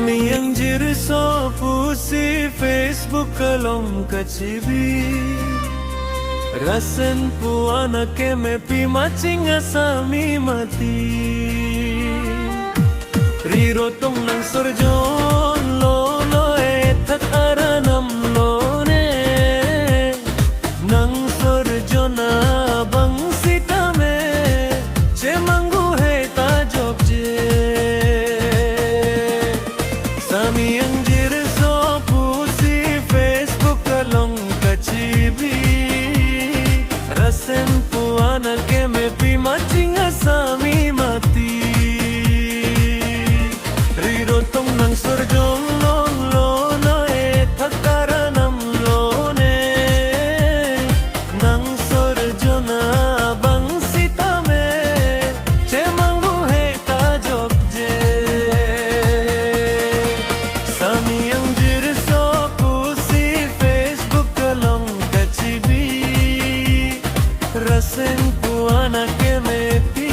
Samiyang jirso pusi Facebook kalong kachibi Rasen pu anake me pi machinga sami mati Riro tong nang sorjon lo lo etat aranam lo ne Nang sorjona bang sitame che mangu he ta job je Samiyang jirso pusi Facebook kalong kachibi Rasen pu anake me pi machinga sami mati Riro tong nang sorjong long lo no thakaranam lo ne Nang sorjona bang sitame che mangu he ta job je Samiyang jirso pusi Facebook kalong kachibi Rasen pu anake me pi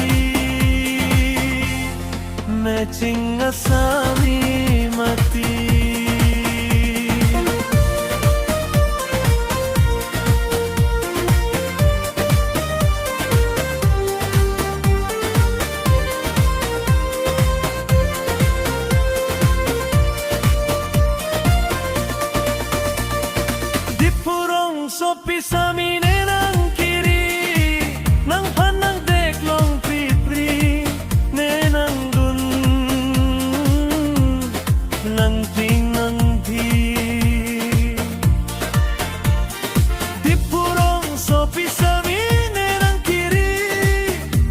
matching asami mati Dipurong sopi sami nenang kiri nang panang deklong pipri nenang dun nang ting nang di Dipurong sopi sami nenang kiri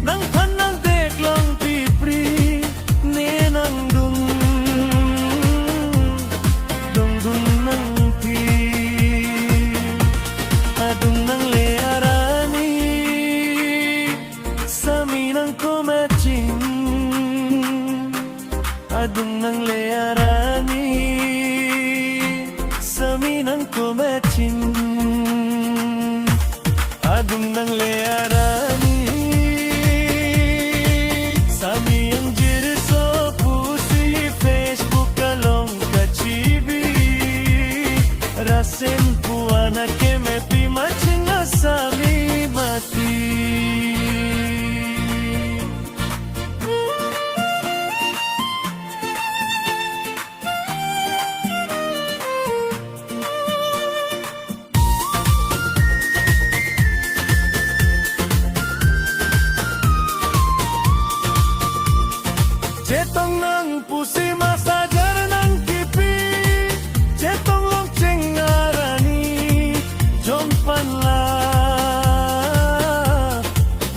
nang panang deklong pipri nenang dun dun dun nang ti Adung nang learani sami nang kumaching Adung nang learani sami nang kumaching Adung nang learani sami ang jirso pusi Facebook kalong kachibi Rasen pu anake me pi machinga sami mati Cetong nang pusi masajar nang kipi Cetong long cengarani Jompan la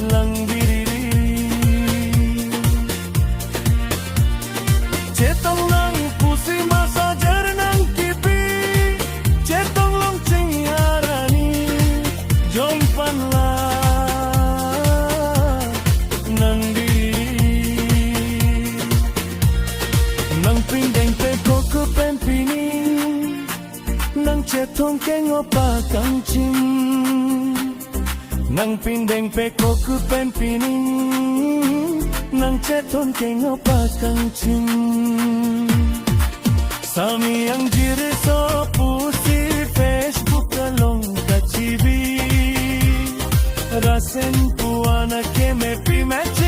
lang biriri Cetong nang pusi masajar nang kipi Cetong long cengarani Jompan la nang Nang pindeng pe koko pen pining Nang cetong keng opa kang chim Nang pindeng pe koko pen pining Nang cetong keng opa kang chim Sami ang jirso pusi Facebook kalong kachibi Rasen pu anake me pi match